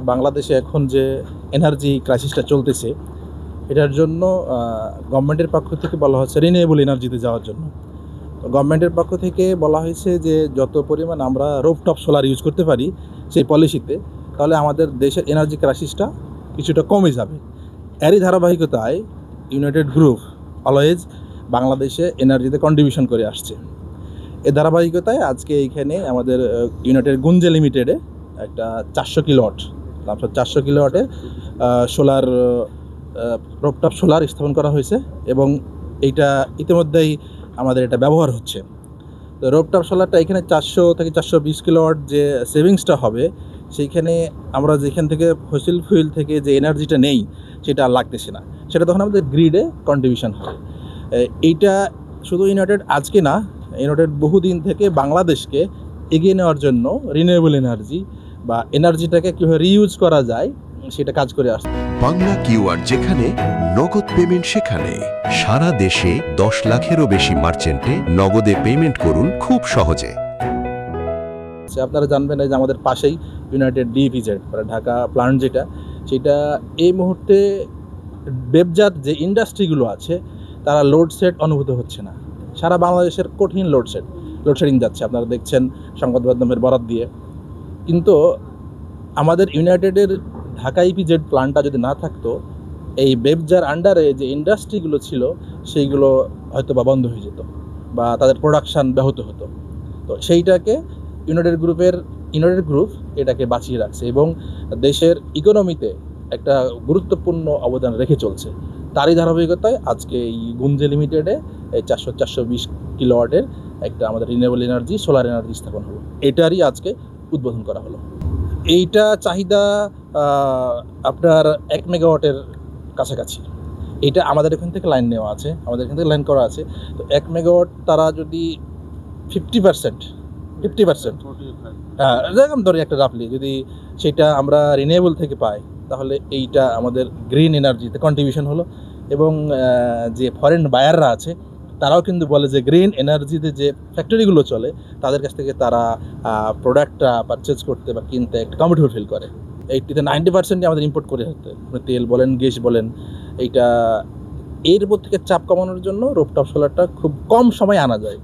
বাংলাদেশে এখন যে এনার্জি ক্রাইসিসটা চলতেছে, এটার জন্য গভর্নমেন্টের পক্ষ থেকে বলা হচ্ছে রিনিউয়েবল এনার্জিতে যাওয়ার জন্য। তো গভর্নমেন্টের পক্ষ থেকে বলা হয়েছে যে যত পরিমাণ আমরা রুফটপ সোলার ইউজ করতে পারি সেই পলিসিতে, তাহলে আমাদের দেশের এনার্জি ক্রাইসিসটা কিছুটা কমে যাবে। এরই ধারাবাহিকতায় ইউনাইটেড গ্রুপ অলওয়েজ বাংলাদেশে এনার্জিতে কন্ট্রিবিউশন করে আসছে। এর ধারাবাহিকতায় আজকে এইখানে আমাদের ইউনাইটেড গুঞ্জে লিমিটেডে একটা 400 কিলোওয়াট 400 কিলোওয়াটে সোলার রুফটপ সোলার স্থাপন করা হয়েছে এবং এইটা ইতিমধ্যেই আমাদের এটা ব্যবহার হচ্ছে। তো রুফটপ সোলারটা এখানে 400 থেকে 420 কিলোওয়াট যে সেভিংসটা হবে, সেইখানে আমরা যেখান থেকে ফসিল ফুয়েল থেকে যে এনার্জিটা নেই সেটা আর লাগতেছে না, সেটা তখন আমাদের গ্রিডে কন্ট্রিবিউশন হয়। এইটা শুধু ইউনাইটেড আজকে না, ইউনাইটেড বহুদিন থেকে বাংলাদেশকে এগিয়ে নেওয়ার জন্য রিনিউয়েবল এনার্জি বা এনার্জিটাকে কীভাবে রিইউজ করা যায় সেটা কাজ করে আসছে। বাংলা কিউআর, যেখানে নগদ পেমেন্ট সেখানে। সারা দেশে 10 লাখেরও বেশি মার্চেন্টে নগদে পেমেন্ট করুন খুব সহজে। আপনারা জানবেন যে আমাদের পাশেই ইউনাইটেড ডিইপিজেড ঢাকা প্লান্ট যেটা, সেটা এই মুহূর্তে বেবজাত যে ইন্ডাস্ট্রিগুলো আছে তারা লোডশেড অনুভূত হচ্ছে না। সারা বাংলাদেশের কঠিন লোডশেডিং যাচ্ছে, আপনারা দেখছেন সংবাদ মাধ্যমের বরাত দিয়ে। কিন্তু আমাদের ইউনাইটেডের ঢাকা ইপিজেড প্ল্যান্টটা যদি না থাকতো, এই বেবজার আন্ডারে যে ইন্ডাস্ট্রিগুলো ছিল সেইগুলো হয়তো বা বন্ধ হয়ে যেত বা তাদের প্রোডাকশান ব্যাহত হতো। তো সেইটাকে ইউনাইটেড গ্রুপ এটাকে বাঁচিয়ে রাখছে এবং দেশের ইকোনমিতে একটা গুরুত্বপূর্ণ অবদান রেখে চলছে। তারই ধারাবাহিকতায় আজকে এই গুঞ্জে লিমিটেডে এই 420 কিলোওয়াটের একটা আমাদের রিনিউয়েবল এনার্জি সোলার এনার্জি স্থাপন হলো, এটারই আজকে উদ্বোধন করা হলো। এইটা চাহিদা আপনার 1 মেগাওয়াটের কাছাকাছি। এইটা আমাদের এখান থেকে লাইন নেওয়া আছে, আমাদের এখান থেকে লাইন করা আছে। তো 1 মেগাওয়াট তারা যদি 50% যেরকম ধরি একটা রাফলি, যদি সেটা আমরা রিনিউয়েবল থেকে পাই, তাহলে এইটা আমাদের গ্রিন এনার্জিতে কন্ট্রিবিউশন হলো। এবং যে ফরেন বায়াররা আছে তারাও কিন্তু বলে যে গ্রিন এনার্জিতে যে ফ্যাক্টরিগুলো চলে তাদের কাছ থেকে তারা প্রোডাক্টটা পারচেজ করতে বা কিনতে একটা কমফোর্টেবল ফিল করে। 80-90% আমাদের ইম্পোর্ট করে হতে, তেল বলেন গ্যাস বলেন। এইটা এর উপর থেকে চাপ কমানোর জন্য রুফটপ সোলারটা খুব কম সময়ে আনা যায়।